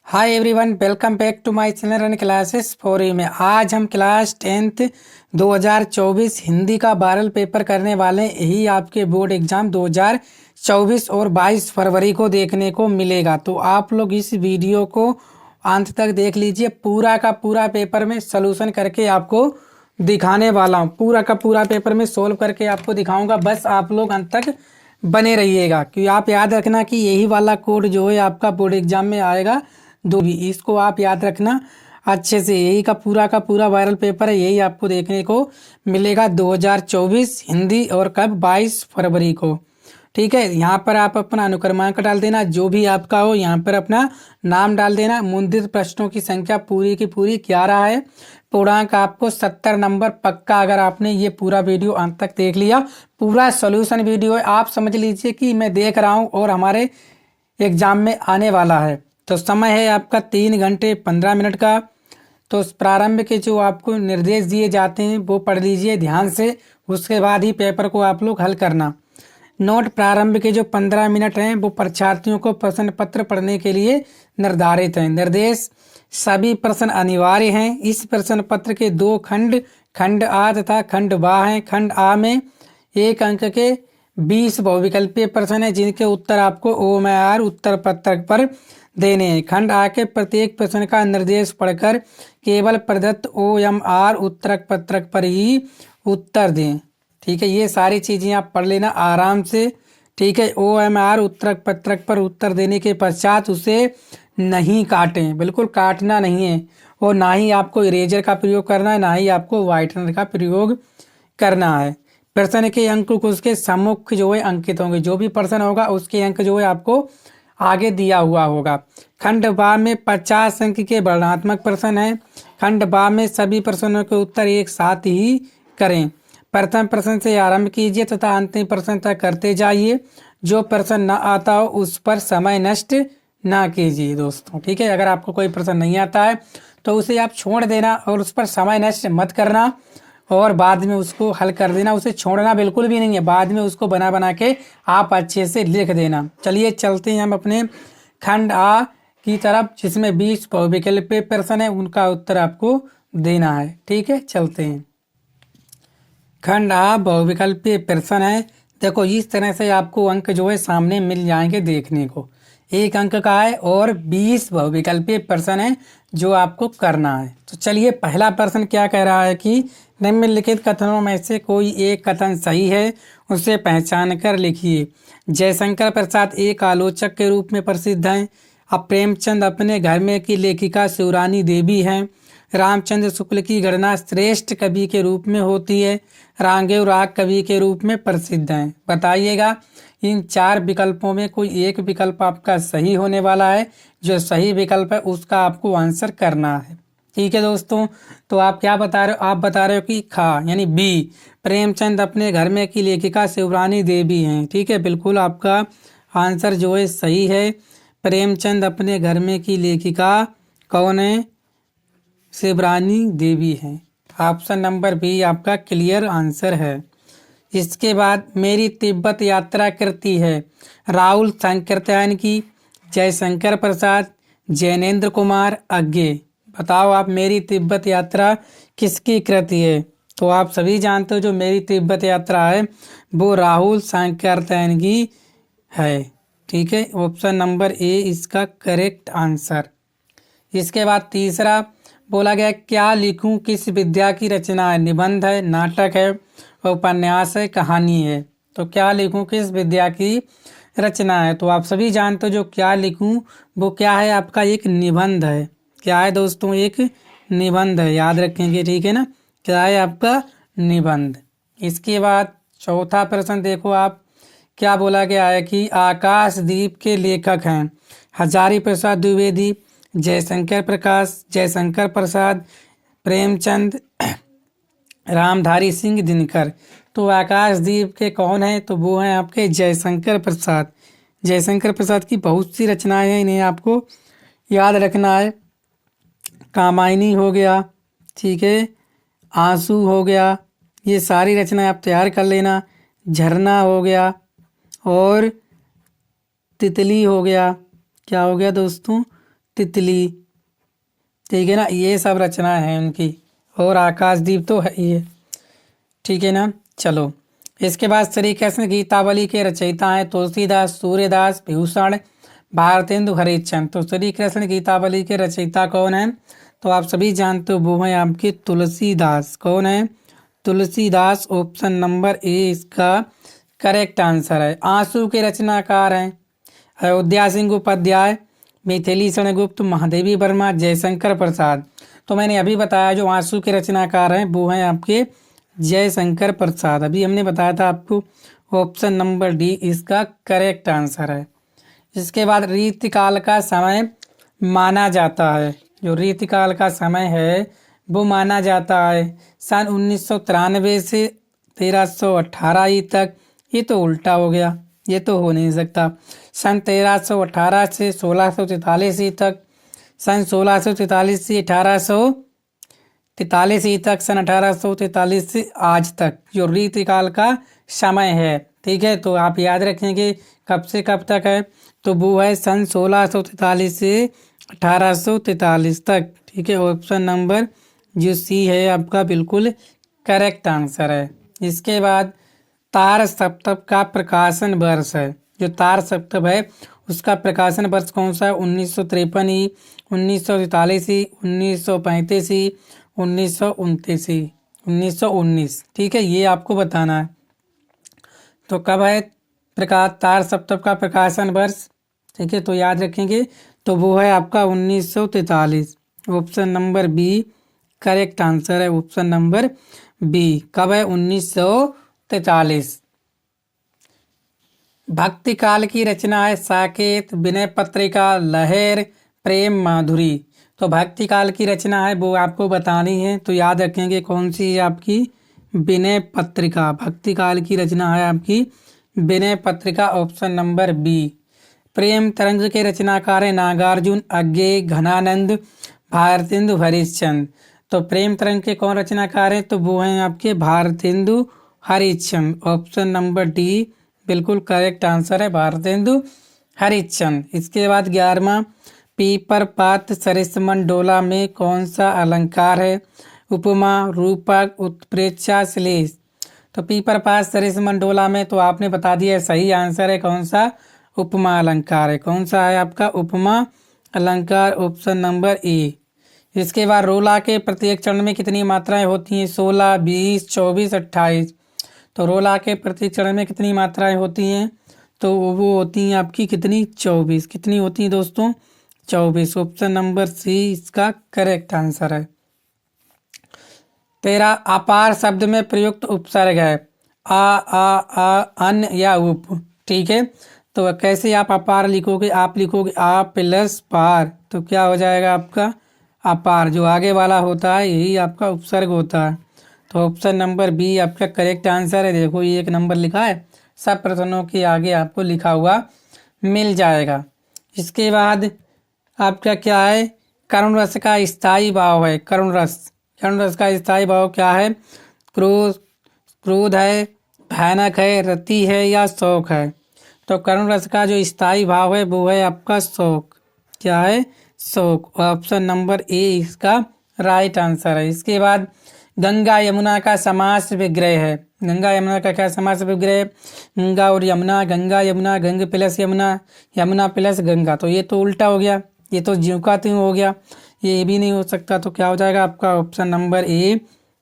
Hi everyone, welcome back to my channel run classes for you में। आज हम class 10th 2024 Hindi का viral paper करने वाले हैं। यही आपके बोर्ड एग्जाम 2024 और 22 फरवरी को देखने को मिलेगा। तो आप लोग इस वीडियो को अंत तक देख लीजिए। पूरा का पूरा पेपर में सलूशन करके आपको दिखाने वाला हूँ। पूरा का पूरा पेपर में सोल्व करके आपको दिखाऊंगा। बस आप लोग अंत तक बने रहिएगा, क्योंकि आप याद रखना कि यही वाला कोड जो है आपका बोर्ड एग्जाम में आएगा। दो भी इसको आप याद रखना अच्छे से। यही का पूरा वायरल पेपर है, यही आपको देखने को मिलेगा 2024 हिंदी। और कब? 22 फरवरी को। ठीक है, यहाँ पर आप अपना अनुक्रमांक डाल देना, जो भी आपका हो। यहाँ पर अपना नाम डाल देना। मुद्रित प्रश्नों की संख्या पूरी की पूरी 11 है। पूर्णांक आपको 70 नंबर पक्का। अगर आपने ये पूरा वीडियो अंत तक देख लिया, पूरा सोल्यूशन वीडियो है, आप समझ लीजिए कि मैं देख रहा हूँ और हमारे एग्जाम में आने वाला है। तो समय है आपका 3 घंटे 15 मिनट का। तो प्रारंभ के जो आपको निर्देश दिए जाते हैं वो पढ़ लीजिए ध्यान से, उसके बाद ही पेपर को आप लोग हल करना। नोट: प्रारंभ के जो 15 मिनट हैं वो परीक्षार्थियों को प्रश्न पत्र पढ़ने के लिए निर्धारित हैं। निर्देश: सभी प्रश्न अनिवार्य हैं। इस प्रश्न पत्र के 2 खंड, खंड आ तथा खंड बा हैं। खंड आ में 1 अंक के 20 बहुविकल्पीय प्रश्न हैं, जिनके उत्तर आपको OMR उत्तर पत्रक पर देने हैं। खंड आ के प्रत्येक प्रश्न का निर्देश पढ़कर केवल प्रदत्त OMR उत्तर पत्रक पर ही उत्तर दें। ठीक है, ये सारी चीज़ें आप पढ़ लेना आराम से। ठीक है, OMR उत्तर पत्रक पर उत्तर देने के पश्चात उसे नहीं काटें, बिल्कुल काटना नहीं है। और ना ही आपको इरेजर का प्रयोग करना है, ना ही आपको व्हाइटनर का प्रयोग करना है। प्रश्न के अंक को उसके सम्मुख जो है अंकित होंगे। जो भी प्रश्न होगा उसके अंक जो है आपको आगे दिया हुआ होगा। खंड बा में 50 अंक के वर्णनात्मक प्रश्न हैं। खंड बा में सभी प्रश्नों के उत्तर एक साथ ही करें। प्रथम प्रश्न से आरंभ कीजिए तथा अंतिम प्रश्न तक करते जाइए। जो प्रश्न न आता हो उस पर समय नष्ट ना कीजिए दोस्तों। ठीक है, अगर आपको कोई प्रश्न नहीं आता है तो उसे आप छोड़ देना और उस पर समय नष्ट मत करना, और बाद में उसको हल कर देना। उसे छोड़ना बिल्कुल भी नहीं है, बाद में उसको बना बना के आप अच्छे से लिख देना। चलिए चलते हैं हम अपने खंड आ की तरफ, जिसमें 20 बहुविकल्पीय प्रश्न है, उनका उत्तर आपको देना है। ठीक है, चलते हैं। खंड आ बहुविकल्पीय प्रश्न है। देखो, इस तरह से आपको अंक जो है सामने मिल जाएंगे देखने को। 1 अंक का है और 20 बहुविकल्पीय प्रश्न है जो आपको करना है। तो चलिए, पहला प्रश्न क्या कह रहा है कि निम्नलिखित कथनों में से कोई एक कथन सही है, उसे पहचान कर लिखिए। जयशंकर प्रसाद एक आलोचक के रूप में प्रसिद्ध हैं। अब प्रेमचंद अपने घर में की लेखिका शिवरानी देवी हैं। रामचंद्र शुक्ल की गणना श्रेष्ठ कवि के रूप में होती है। रांगेव राग कवि के रूप में प्रसिद्ध हैं। बताइएगा, इन 4 विकल्पों में कोई एक विकल्प आपका सही होने वाला है। जो सही विकल्प है उसका आपको आंसर करना है। ठीक है दोस्तों, तो आप क्या बता रहे हो? आप बता रहे हो कि खा यानी बी, प्रेमचंद अपने घर में की लेखिका शिवरानी देवी हैं। ठीक है, बिल्कुल आपका आंसर जो है सही है। प्रेमचंद अपने घर में की लेखिका कौन है? शिवरानी देवी है। ऑप्शन नंबर बी आपका क्लियर आंसर है। इसके बाद मेरी तिब्बत यात्रा कृति है राहुल संकीर्तन की, जयशंकर प्रसाद, जैनेन्द्र कुमार अज्ञे। बताओ आप, मेरी तिब्बत यात्रा किसकी कृति है? तो आप सभी जानते हो जो मेरी तिब्बत यात्रा है वो राहुल संकीर्तन की है। ठीक है, ऑप्शन नंबर ए इसका करेक्ट आंसर। इसके बाद तीसरा बोला गया, क्या लिखूं किस विद्या की रचना है? निबंध है, नाटक है, उपन्यास है, कहानी है। तो क्या लिखूं किस विद्या की रचना है? तो आप सभी जानते हो जो क्या लिखूं वो क्या है आपका एक निबंध है। क्या है दोस्तों? एक निबंध है, याद रखेंगे। ठीक है ना, क्या है आपका? निबंध। इसके बाद चौथा प्रश्न देखो आप, क्या बोला गया है कि आकाशदीप के लेखक हैं हजारी प्रसाद द्विवेदी, जयशंकर प्रसाद, प्रेमचंद, रामधारी सिंह दिनकर। तो आकाशदीप के कौन है? तो वो हैं आपके जयशंकर प्रसाद। जयशंकर प्रसाद की बहुत सी रचनाएं हैं, इन्हें आपको याद रखना है। कामायनी हो गया, ठीक है, आंसू हो गया, ये सारी रचनाएं आप तैयार कर लेना। झरना हो गया और तितली हो गया। क्या हो गया दोस्तों? तितली, ठीक है ना, ये सब रचना है उनकी। और आकाशदीप तो है ये, ठीक है ना। चलो, इसके बाद श्री कृष्ण गीतावली के रचयिता हैं तुलसीदास, सूर्यदास, भीषण, भारतेंदु, हरिश्चंद्र। तो श्री कृष्ण गीतावली के रचयिता कौन है? तो आप सभी जानते हो, वो है आपके तुलसीदास। कौन है? तुलसीदास। ऑप्शन नंबर ए इसका करेक्ट आंसर है। आंसू के रचनाकार हैं अयोध्या सिंह उपाध्याय, मिथिली गुप्त, महादेवी वर्मा, जयशंकर प्रसाद। तो मैंने अभी बताया जो आंसू के रचनाकार हैं वो हैं आपके जयशंकर प्रसाद। अभी हमने बताया था आपको। ऑप्शन नंबर डी इसका करेक्ट आंसर है। इसके बाद रीतिकाल का समय माना जाता है, जो रीतिकाल का समय है वो माना जाता है सन 1993 से 1318 ई तक। ये तो उल्टा हो गया, ये तो हो नहीं सकता। सन 1318 से 1643 ई तक, सन 1643 से 1843 ई तक, सन 1843 से आज तक जो रीतिकाल का समय है। ठीक है, तो आप याद रखेंगे कब से कब तक है, तो वो है सन 1643 से 1843 तक। ठीक है, ऑप्शन नंबर जो सी है आपका बिल्कुल करेक्ट आंसर है। इसके बाद तार सप्तक का प्रकाशन वर्ष है, जो तार सप्तक है उसका प्रकाशन वर्ष कौन सा है? 1953 ई, 1943 ई, 1935 ई, 1929 ई, 1919। ठीक है, ये आपको बताना है। तो कब है प्रकाश तार सप्तक का प्रकाशन वर्ष? ठीक है, तो याद रखेंगे, तो वो है आपका 1943। Option number B correct answer है। ऑप्शन नंबर बी कब है? 1943। भक्ति काल की रचना है साकेत, विनय पत्रिका, लहर, प्रेम माधुरी। तो भक्ति काल की रचना है वो आपको बतानी है, तो याद रखेंगे कौन सी है आपकी? विनय पत्रिका। भक्ति काल की रचना है आपकी Vinay Patrika. Option number B. प्रेम तरंग के रचनाकार है नागार्जुन, अज्ञेय, घनानंद, भारतेंदु, हरिश्चंद्र। तो प्रेम तरंग के कौन रचनाकार हैं? तो वो हैं आपके Bharatendu Harishchandra. Option number D बिल्कुल करेक्ट आंसर है, भारतेंदु हरिश्चंद्र। इसके बाद 11वां, पीपर पात सरिसमन डोला में कौन सा अलंकार है? उपमा, रूपक, उत्प्रेक्षा, श्लेष। तो पीपर पात सरिसमन डोला में तो आपने बता दिया सही आंसर है कौन सा? उपमा अलंकार है। कौन सा है आपका? उपमा अलंकार। Option number A. इसके बाद रोला के प्रत्येक चरण में कितनी मात्राएं होती हैं? 16, 20, 24, 28। तो रोला के प्रत्येक चरण में कितनी मात्राएं होती हैं? तो वो होती हैं आपकी कितनी? 24। कितनी होती हैं दोस्तों? 24। ऑप्शन नंबर सी इसका करेक्ट आंसर है। 13 अपार शब्द में प्रयुक्त उपसर्ग है आ, अन या उप। ठीक है, तो कैसे आप अपार लिखोगे? आप लिखोगे आ प्लस पार, तो क्या हो जाएगा आपका? अपार। जो आगे वाला होता है यही आपका उपसर्ग होता है। तो ऑप्शन नंबर बी आपका करेक्ट आंसर है। देखो ये एक नंबर लिखा है, सब प्रश्नों के आगे आपको लिखा हुआ मिल जाएगा। इसके बाद आपका क्या है? करुण रस का स्थायी भाव है। करुण रस, करुण रस का स्थायी भाव क्या है? क्रोध, क्रोध है, भयानक है, रति है या शोक है? तो करुण रस का जो स्थायी भाव है वो है आपका शोक। क्या है? शोक। ऑप्शन नंबर ए इसका राइट आंसर है। इसके बाद गंगा यमुना का समास विग्रह है। गंगा यमुना का क्या समास विग्रह है? गंगा और यमुना, गंगा यमुना, गंग प्लस यमुना, यमुना प्लस गंगा। तो ये तो उल्टा हो गया, ये तो ज्यों का त्यों हो गया, ये भी नहीं हो सकता। तो क्या हो जाएगा आपका? ऑप्शन नंबर ए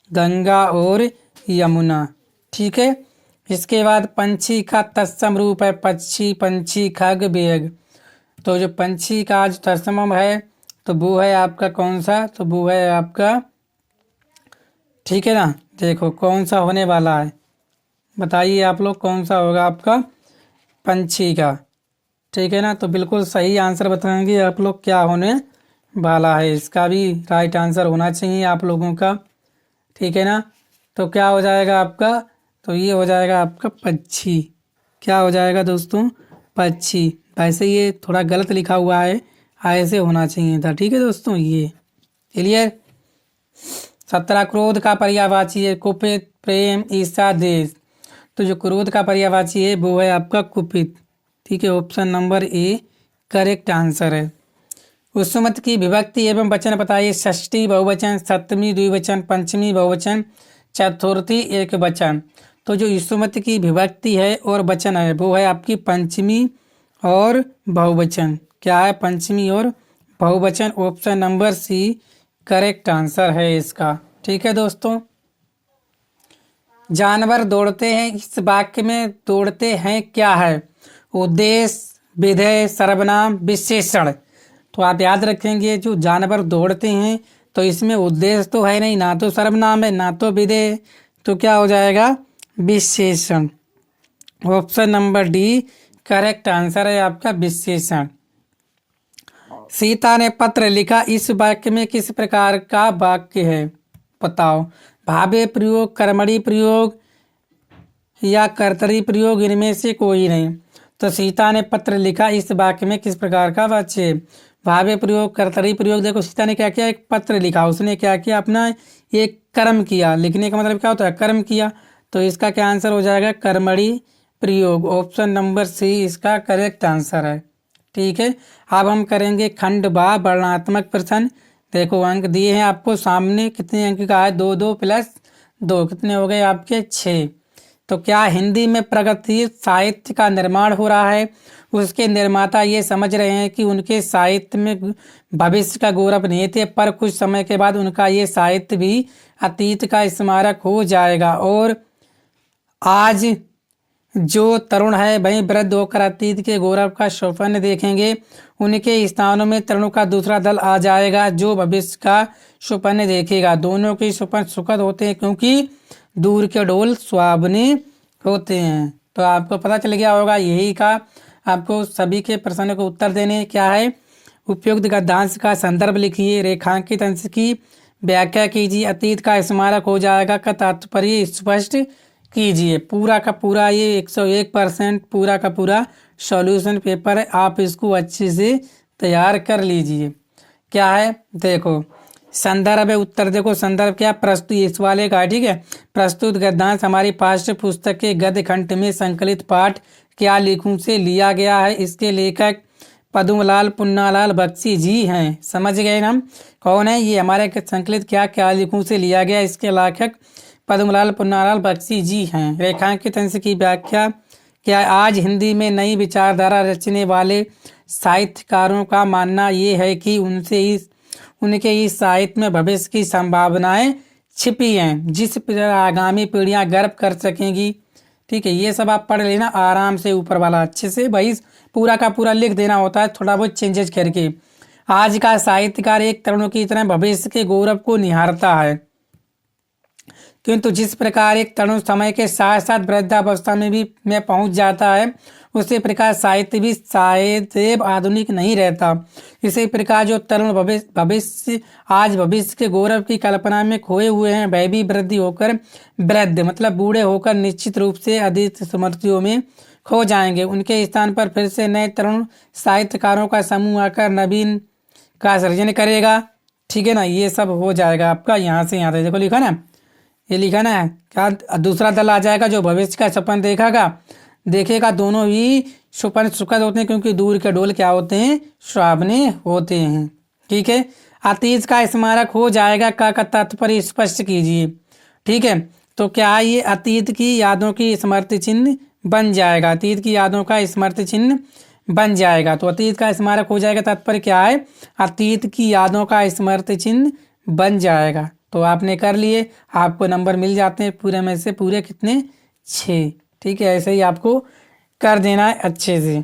गंगा और यमुना। ठीक है, इसके बाद पंछी का तत्सम रूप है पक्षी, पंछी, खग, बेग। तो जो पंछी का जो तत्सम है तो वो है आपका कौन सा? तो वो है आपका, ठीक है ना, देखो कौन सा होने वाला है, बताइए आप लोग कौन सा होगा आपका? पंछी का। ठीक है ना, तो बिल्कुल सही आंसर बताएंगे आप लोग क्या होने वाला है। इसका भी राइट आंसर होना चाहिए आप लोगों का। ठीक है ना, तो क्या हो जाएगा आपका? तो ये हो जाएगा आपका पक्षी। क्या हो जाएगा दोस्तों? पक्षी। वैसे ये थोड़ा गलत लिखा हुआ है, ऐसे होना चाहिए था। ठीक है दोस्तों, ये क्लियर। 17 क्रोध का पर्यायवाची है कुपित, प्रेम, ईर्ष्या, द्वेष। तो जो क्रोध का पर्यायवाची है वो है आपका कुपित। ठीक है, option number A correct answer है। उपसुमत की विभक्ति एवं वचन बताइए। षष्ठी बहुवचन, सप्तमी द्विवचन, पंचमी बहुवचन, चतुर्थी एक वचन। तो जो उपसुमत की विभक्ति है और वचन है वो है आपकी पंचमी और बहुवचन। क्या है? पंचमी और बहुवचन। Option number C correct answer है इसका। ठीक है दोस्तों। जानवर दौड़ते हैं, इस वाक्य में दौड़ते हैं क्या है? उद्देश्य, विधेय, सर्वनाम, विशेषण। तो आप याद रखेंगे जो जानवर दौड़ते हैं तो इसमें उद्देश्य तो है नहीं, ना तो सर्वनाम है, ना तो विधेय, तो क्या हो जाएगा? विशेषण। Option number D correct answer है आपका, विशेषण। सीता ने पत्र लिखा, इस वाक्य में किस प्रकार का वाक्य है? बताओ। भावे प्रयोग, कर्मणी प्रयोग या कर्तरी प्रयोग, इनमें से कोई नहीं। तो सीता ने पत्र लिखा, इस वाक्य में किस प्रकार का वाक्य है? भावे प्रयोग, कर्तरी प्रयोग। देखो सीता ने क्या किया? एक पत्र लिखा, उसने क्या किया? अपना एक कर्म किया। लिखने का मतलब क्या होता है? कर्म किया। तो इसका क्या आंसर हो जाएगा? कर्मणी प्रयोग। ऑप्शन नंबर सी इसका करेक्ट आंसर है। ठीक है। अब हम करेंगे खंड बा वर्णात्मक प्रश्न। देखो अंक दिए हैं आपको सामने, कितने अंक का है? 2 प्लस 2 कितने हो गए आपके? 6। तो क्या हिंदी में प्रगतिशील साहित्य का निर्माण हो रहा है? उसके निर्माता ये समझ रहे हैं कि उनके साहित्य में भविष्य का गौरव नहीं थे, पर कुछ समय के बाद उनका ये साहित्य भी अतीत का स्मारक हो जाएगा और आज जो तरुण है वही वृद्ध होकर अतीत के गौरव का स्वप्न देखेंगे। उनके स्थानों में तरुणों का दूसरा दल आ जाएगा जो भविष्य का स्वप्न देखेगा। दोनों के स्वप्न सुखद होते हैं क्योंकि दूर के ढोल सुहावने होते हैं। तो आपको पता चल गया होगा, यही का आपको सभी के प्रश्नों को उत्तर देने। क्या है? उपयुक्त गद्यांश का संदर्भ लिखिए, रेखांकित अंश की व्याख्या कीजिए, अतीत का स्मारक हो जाएगा का तात्पर्य स्पष्ट कीजिए। पूरा का पूरा ये 101% पूरा का पूरा सॉल्यूशन पेपर है, आप इसको अच्छे से तैयार कर लीजिए। क्या है? देखो संदर्भ है, उत्तर देखो संदर्भ क्या? प्रस्तुत इस वाले का, ठीक है। प्रस्तुत गद्यांश हमारी पाठ्य पुस्तक के गद्य खंड में संकलित पाठ क्या लिखूं से लिया गया है। इसके लेखक पद्मलाल पुन्नालाल बख्शी जी हैं। समझ गए ना हम कौन है? ये हमारे संकलित क्या लिखूं से लिया गया, इसके लेखक पद्मलाल पुन्नालाल बख्शी जी हैं। रेखांकित अंश की व्याख्या क्या? आज हिंदी में नई विचारधारा रचने वाले साहित्यकारों का मानना ये है कि उनके इस साहित्य में भविष्य की संभावनाएं छिपी हैं जिस पर आगामी पीढ़ियां गर्व कर सकेंगी। ठीक है, ये सब आप पढ़ लेना आराम से, ऊपर वाला अच्छे से भाई पूरा का पूरा लिख देना होता है, थोड़ा बहुत चेंजेस करके। आज का साहित्यकार एक तरुण की तरह भविष्य के गौरव को निहारता है, किंतु जिस प्रकार एक तरुण समय के साथ साथ वृद्धावस्था में पहुंच जाता है, उसी प्रकार साहित्य भी शायद आधुनिक नहीं रहता। इसी प्रकार जो तरुण भविष्य आज भविष्य के गौरव की कल्पना में खोए हुए हैं, वह भी वृद्धि होकर वृद्ध मतलब बूढ़े होकर निश्चित रूप से अतीत स्मृतियों में खो जाएंगे। उनके स्थान पर फिर से नए तरुण साहित्यकारों का समूह आकर नवीन का सृजन करेगा। ठीक है ना, ये सब हो जाएगा आपका यहाँ से यहाँ तक। देखो लिखा ना, ये लिखा ना क्या? दूसरा दल आ जाएगा जो भविष्य का सपन देखेगा। दोनों ही सपन सुखद होते हैं क्योंकि दूर के ढोल क्या होते हैं? सुहावने होते हैं। ठीक है। अतीत का स्मारक हो जाएगा का तात्पर्य स्पष्ट कीजिए। ठीक है, तो क्या ये अतीत की यादों की स्मृति चिन्ह बन जाएगा? अतीत की यादों का स्मृति चिन्ह बन जाएगा। तो अतीत का स्मारक हो जाएगा, तात्पर्य क्या है? अतीत की यादों का स्मृति चिन्ह बन जाएगा। तो आपने कर लिए, आपको नंबर मिल जाते हैं पूरे में से पूरे कितने? 6। ठीक है, ऐसे ही आपको कर देना है अच्छे से।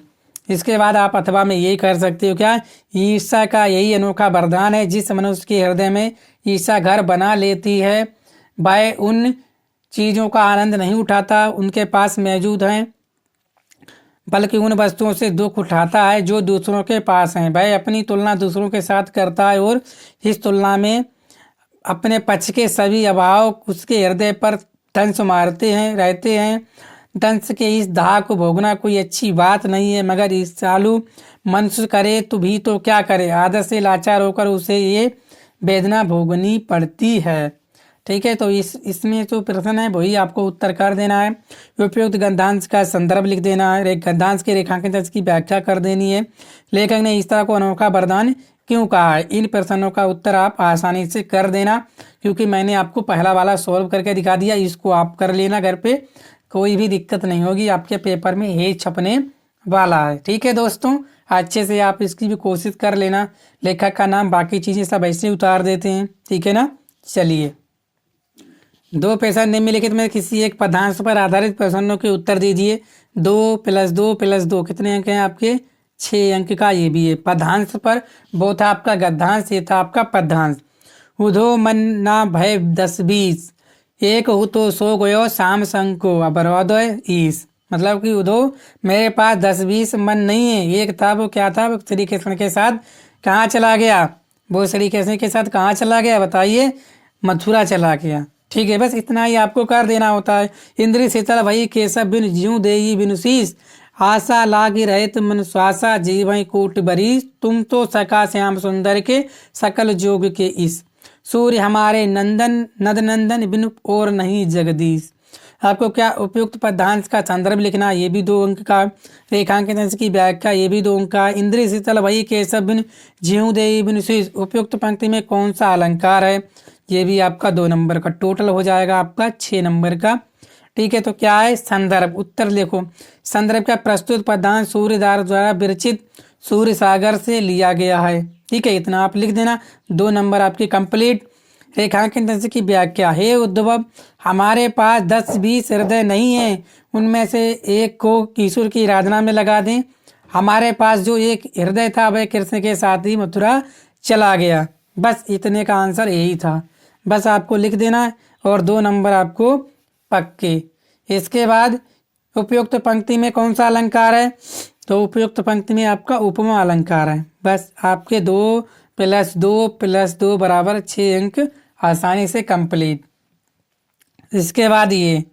इसके बाद आप अथवा में यही कर सकते हो। क्या? ईर्ष्या का यही अनोखा वरदान है, जिस मनुष्य के हृदय में ईर्ष्या घर बना लेती है वह उन चीज़ों का आनंद नहीं उठाता उनके पास मौजूद हैं, बल्कि उन वस्तुओं से दुख उठाता है जो दूसरों के पास हैं। वह अपनी तुलना दूसरों के साथ करता है और इस तुलना में अपने पक्ष के सभी अभाव उसके हृदय पर दंश मारते हैं रहते हैं। दंश के इस दाह को भोगना कोई अच्छी बात नहीं है, मगर इस चालू मनुष्य करे तो भी तो क्या करे, आदत से लाचार होकर उसे ये वेदना भोगनी पड़ती है। ठीक है, तो इसमें जो प्रश्न है वही आपको उत्तर कर देना है। उपयुक्त गद्यांश का संदर्भ लिख देना है। गद्यांश के रेखांकन तंत्र की व्याख्या कर देनी है। लेखक ने इस तरह को अनोखा वरदान क्यों कहा है, इन प्रश्नों का उत्तर आप आसानी से कर देना, क्योंकि मैंने आपको पहला वाला सॉल्व करके दिखा दिया। इसको आप कर लेना घर पे, कोई भी दिक्कत नहीं होगी, आपके पेपर में ये छपने वाला है। ठीक है दोस्तों, अच्छे से आप इसकी भी कोशिश कर लेना। लेखक का नाम, बाकी चीज़ें सब ऐसे उतार देते हैं। ठीक है ना। चलिए, दो प्रश्न निम्नलिखित में किसी एक पदांश पर आधारित प्रश्नों के उत्तर दीजिए। 2 + 2 + 2 कितने अंक हैं आपके? 6 अंक का ये भी है। पदांश पर वो था आपका गद्यांश, ये था आपका पदांश। उधो मन ना भय 10 20, एक हो तो सो गयो शाम संको अबरोदय ईस। मतलब कि उधो मेरे पास 10 20 मन नहीं है। एक था, वो क्या था? वो श्री कृष्ण के साथ कहाँ चला गया? वो श्री कृष्ण के साथ कहाँ चला गया बताइए? मथुरा चला गया। ठीक है, बस इतना ही आपको कर देना होता है। इंद्री शीतल भई केशव बिन ज्यों देई बिनु शीस, आशा लागी रहित मन श्वासा जीवई कोट बरी, तुम तो सका श्याम सुंदर के सकल जोग के इस, सूर्य हमारे नंदन नद नंदन बिनु और नहीं जगदीश। आपको क्या उपयुक्त पदांश का संदर्भ लिखना, ये भी 2 अंक का। रेखांकन तंत्र की व्याख्या, ये भी 2 अंक का। इंद्री शीतल भई केशव बिन ज्यों देई बिनु शीस, उपयुक्त पंक्ति में कौन सा अलंकार है, ये भी आपका 2 नंबर का। टोटल हो जाएगा आपका 6 नंबर का। ठीक है, तो क्या है? संदर्भ। उत्तर देखो, संदर्भ का प्रस्तुत पदांश सूर्यदार द्वारा विरचित सूर्य सागर से लिया गया है। ठीक है, इतना आप लिख देना। 2 नंबर आपके कंप्लीट। रेखांकन तंत्र की व्याख्या, हे उद्धव हमारे पास 10 20 हृदय नहीं है, उनमें से एक को ईश्वर की आराधना में लगा दें। हमारे पास जो एक हृदय था वह कृष्ण के साथ ही मथुरा चला गया। बस इतने का आंसर यही था। बस आपको लिख देना है और 2 नंबर आपको पक्के। इसके बाद उपयुक्त पंक्ति में कौन सा अलंकार है? तो उपयुक्त पंक्ति में आपका उपमा अलंकार है। बस आपके 2 + 2 + 2 = 6 अंक आसानी से कंप्लीट। इसके बाद ये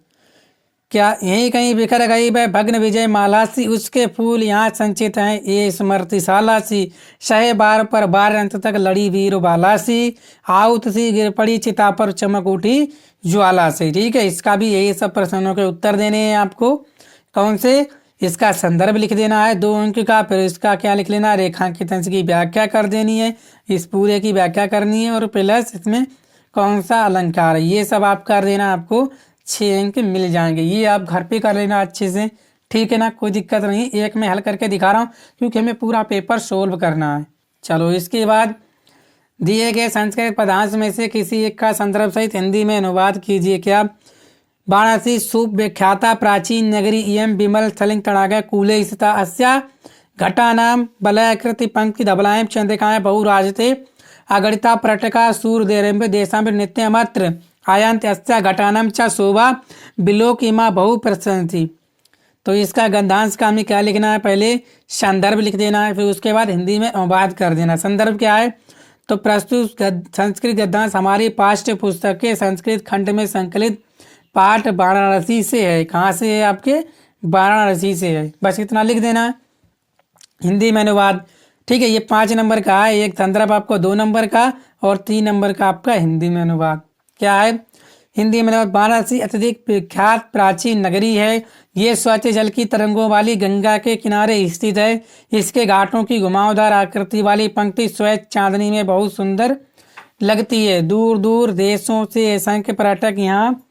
क्या, यहीं कहीं बिखर गई वह भग्न विजय मालासी, उसके फूल यहाँ संचित हैं ये स्मृतिशाला सी, शहे बार पर बार अंत तक लड़ी वीर बाला सी, आउत सी गिर पड़ी चिता पर चमक उठी ज्वाला से। ठीक है, इसका भी यही सब प्रश्नों के उत्तर देने हैं आपको। कौन से? इसका संदर्भ लिख देना है 2 अंक का। फिर इसका क्या लिख लेना? रेखांकित अंश की व्याख्या कर देनी है, इस पूरे की व्याख्या करनी है, और प्लस इसमें कौन सा अलंकार है, ये सब आप कर देना। आपको 6 अंक मिल जाएंगे। ये आप घर पे कर लेना अच्छे से। ठीक है ना, कोई दिक्कत नहीं। एक मैं हल करके दिखा रहा हूँ क्योंकि हमें पूरा पेपर सोल्व करना है। चलो, इसके बाद दिए गए संस्कृत पदांश में से किसी एक का संदर्भ सहित हिंदी में अनुवाद कीजिए। क्या? वाराणसी सुप विख्याता प्राचीन नगरी इयं विमल स्थलिंग तड़ाग कूले स्थिता अस्या घटानाम बलयाकृति पंक्ति धबलाएं चंद्रिकाएं बहुराजते अगणिता पर्यटका सूर्यदेरंब देशांब नित्यमत्र आयांत अस्या घटानम च शोभा बिलोक इमा बहु प्रसन्नति। तो इसका गद्यांश का हमें क्या लिखना है? पहले संदर्भ लिख देना है, फिर उसके बाद हिंदी में अनुवाद कर देना। संदर्भ क्या है? तो प्रस्तुत संस्कृत गद्यांश हमारी पाठ्य पुस्तक के संस्कृत खंड में संकलित पाठ वाराणसी से है। कहाँ से है? आपके वाराणसी से है। बस इतना लिख देना है। हिंदी में अनुवाद। ठीक है, ये 5 नंबर का है। एक संदर्भ आपको 2 नंबर का और 3 नंबर का आपका हिंदी में अनुवाद। क्या है हिंदी में? वाराणसी अत्यधिक विख्यात प्राचीन नगरी है। ये स्वच्छ जल की तरंगों वाली गंगा के किनारे स्थित है। इसके घाटों की घुमावदार आकृति वाली पंक्ति श्वेत चांदनी में बहुत सुंदर लगती है। दूर दूर देशों से असंख्य पर्यटक यहाँ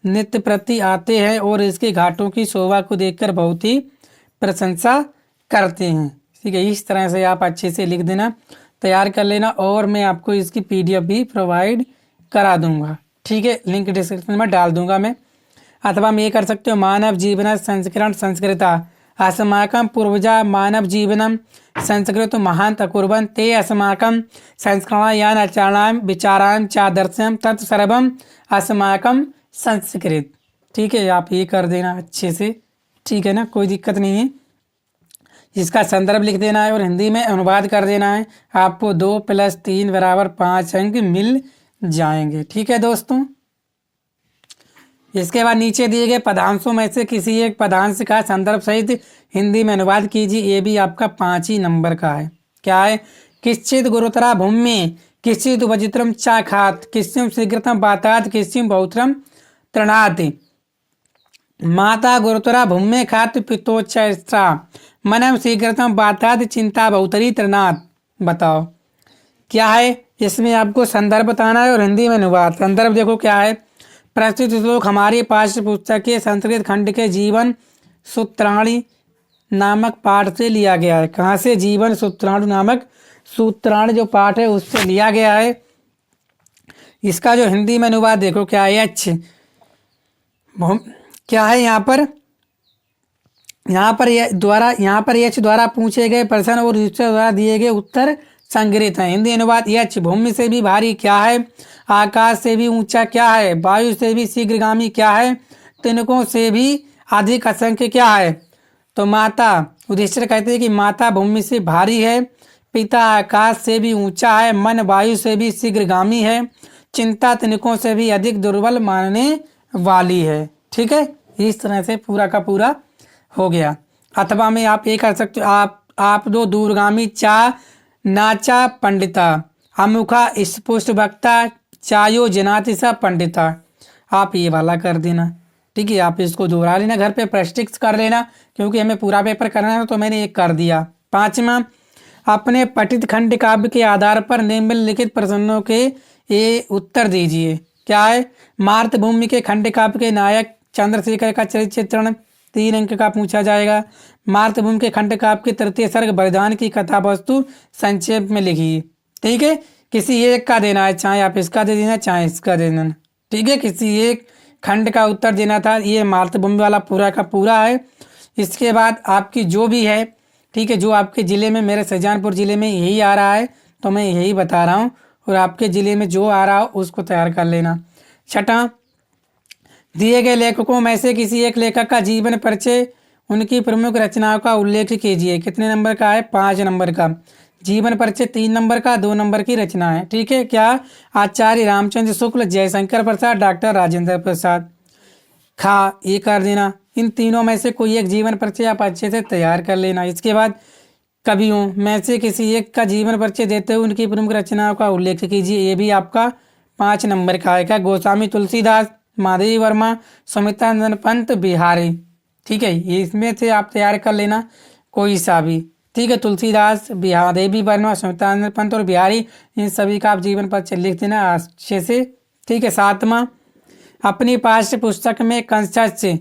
नित्य प्रति आते हैं और इसके घाटों की शोभा को देखकर बहुत ही प्रशंसा करते हैं। ठीक है, इस तरह से आप अच्छे से लिख देना, तैयार कर लेना, और मैं आपको इसकी PDF भी प्रोवाइड करा दूंगा। ठीक है, लिंक डिस्क्रिप्शन में डाल दूंगा मैं। अथवा मैं ये कर सकते हो, मानव जीवन संस्करण संस्कृता अस्माकं पूर्वजा मानव जीवनम संस्कृत महांत कुर्वन् ते अस्माकं संस्करणायान आचरणां विचारां चादर्शं तत्सर्वं अस्माकं संस्कृत। ठीक है, आप ये कर देना अच्छे से। ठीक है ना, कोई दिक्कत नहीं है। इसका संदर्भ लिख देना है और हिंदी में अनुवाद कर देना है। आपको 2 + 3 = 5 अंक मिल जाएंगे। ठीक है दोस्तों, इसके बाद नीचे दिए गए पदांशों में से किसी एक पदांश का संदर्भ सहित हिंदी में अनुवाद कीजिए। ये भी आपका 5 ही नंबर का है। क्या है? किश्चित गुरुतरा भूमि किसी वजित्रम चाखात, किस्म शीघ्रतम बातात, किस्म बहुत्रम तृणात। माता गुरुतरा भूम्य खात पितोच्चैस्त्रा, मनम शीघ्रतम बातात, चिंता बहुतरी तृणात। बताओ क्या है इसमें, आपको संदर्भ बताना है और हिंदी में अनुवाद। संदर्भ देखो क्या है, प्रस्तुत श्लोक हमारी पाठ्य पुस्तक के संस्कृत खंड के जीवन सूत्राणी नामक पाठ से लिया गया है। कहाँ से? जीवन सूत्राणु नामक सूत्राणी जो पाठ है उससे लिया गया है। इसका जो हिंदी में अनुवाद देखो क्या है, क्या है यहाँ पर यच द्वारा पूछे गए प्रश्न और दूसरे द्वारा दिए गए उत्तर संग्रहित हैं। हिंदी अनुवाद, यच भूमि से भी भारी क्या है, आकाश से भी ऊंचा क्या है, वायु से भी शीघ्रगामी क्या है, तिनकों से भी अधिक असंख्य क्या है। तो माता, युधिष्ठिर कहते हैं कि माता भूमि से भारी है, पिता आकाश से भी ऊंचा है, मन वायु से भी शीघ्रगामी है, चिंता तिनकों से भी अधिक दुर्बल मानने वाली है। ठीक है, इस तरह से पूरा का पूरा हो गया। अथवा में आप ये कर सकते हो, आप दो दूरगामी चा नाचा पंडिता, अमुखा स्पुष्ट भक्ता, चायो जनाति सा पंडिता। आप ये वाला कर देना। ठीक है, आप इसको दोहरा लेना, घर पे प्रैक्टिस कर लेना, क्योंकि हमें पूरा पेपर करना है तो मैंने एक कर दिया। पांचवा, अपने पठित खंड काव्य के आधार पर निम्नलिखित प्रश्नों के ये उत्तर दीजिए। क्या है? मातृभूमि के खंड काव्य के नायक चंद्रशेखर का चरित्र चित्रण 3 अंक का पूछा जाएगा। मातृभूमि के खंड काव्य के तृतीय सर्ग बलिदान की कथा वस्तु संक्षेप में लिखिए। ठीक है, किसी एक का देना है, चाहे आप इसका दे देना चाहे इसका दे देना। ठीक है, किसी एक खंड का उत्तर देना था। ये मातृभूमि वाला पूरा का पूरा है। इसके बाद आपकी जो भी है, ठीक है, जो आपके ज़िले में, मेरे शाहजहांपुर ज़िले में यही आ रहा है तो मैं यही बता रहा हूँ, और आपके ज़िले में जो आ रहा हो उसको तैयार कर लेना। छठा, दिए गए लेखकों में से किसी एक लेखक का जीवन परिचय, उनकी प्रमुख रचनाओं का उल्लेख कीजिए। कितने नंबर का है? 5 नंबर का। जीवन परिचय 3 नंबर का, 2 नंबर की रचना है। ठीक है, क्या? आचार्य रामचंद्र शुक्ल, जयशंकर प्रसाद, डॉक्टर राजेंद्र प्रसाद। खा, ये कर देना। इन तीनों में से कोई एक जीवन परिचय आप अच्छे से तैयार कर लेना। इसके बाद कवियों में से किसी एक का जीवन परिचय देते हुए उनकी प्रमुख रचनाओं का उल्लेख कीजिए। ये भी आपका 5 नंबर का आएगा। गोस्वामी तुलसीदास, माधवी वर्मा, सुमित्रानंद पंत, बिहारी। ठीक है, ये इसमें से आप तैयार कर लेना कोई सा भी। ठीक है, तुलसीदास, देवी वर्मा, सुमित्रानंद पंत और बिहारी, इन सभी का आप जीवन परिचय लिख देना अच्छे से। ठीक है, 7वां, अपनी पाठ्य पुस्तक में कंसठ से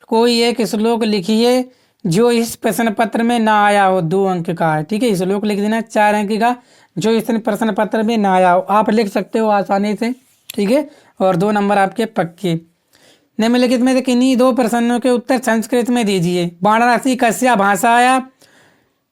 कोई एक श्लोक लिखिए जो इस प्रश्न पत्र में ना आया हो। 2 अंक का है। ठीक है, श्लोक लिख देना 4 अंक का, जो इस प्रश्न पत्र में ना आया हो। आप लिख सकते हो आसानी से। ठीक है, और 2 नंबर आपके पक्के। निम्नलिखित में से किन्हीं 2 प्रश्नों के उत्तर संस्कृत में दीजिए। वाराणसी कस्या भाषाया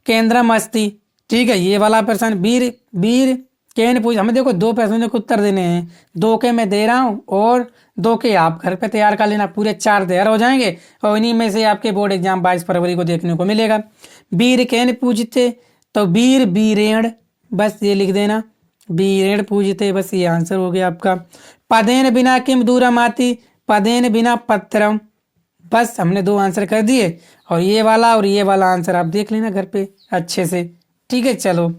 केंद्रम अस्ति। ठीक है, ये वाला प्रश्न। वीर केन पूछ, हमें देखो 2 प्रश्नों के उत्तर देने हैं, 2 के मैं दे रहा हूँ और 2 के आप घर पे तैयार कर लेना। पूरे 4 तैयार हो जाएंगे और इन्हीं में से आपके बोर्ड एग्जाम 22 फरवरी को देखने को मिलेगा। वीर केन पूछते, तो वीर वीरेण, बस ये लिख देना, वीरेण पूजते, बस ये आंसर हो गया आपका। पदेन बिना किम दूरम आती, पदेन बिना पत्रम, बस हमने 2 आंसर कर दिए। और ये वाला आंसर आप देख लेना घर पे अच्छे से। ठीक है, चलो।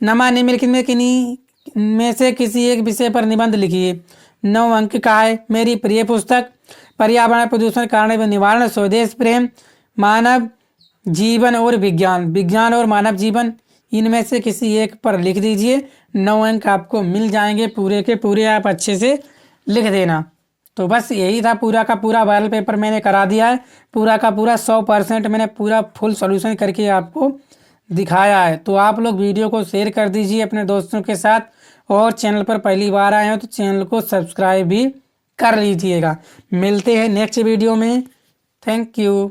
नमा निम्नलिखित में किन्हीं में से किसी एक विषय पर निबंध लिखिए। 9 अंक का है। मेरी प्रिय पुस्तक, पर्यावरण प्रदूषण कारण व निवारण, स्वदेश प्रेम, मानव जीवन और विज्ञान, विज्ञान और मानव जीवन, इनमें से किसी एक पर लिख दीजिए। 9 अंक आपको मिल जाएंगे पूरे के पूरे, आप अच्छे से लिख देना। तो बस यही था, पूरा का पूरा वायरल पेपर मैंने करा दिया है। पूरा का पूरा 100% मैंने पूरा फुल सॉल्यूशन करके आपको दिखाया है। तो आप लोग वीडियो को शेयर कर दीजिए अपने दोस्तों के साथ, और चैनल पर पहली बार आए हो तो चैनल को सब्सक्राइब भी कर लीजिएगा। मिलते हैं नेक्स्ट वीडियो में। Thank you.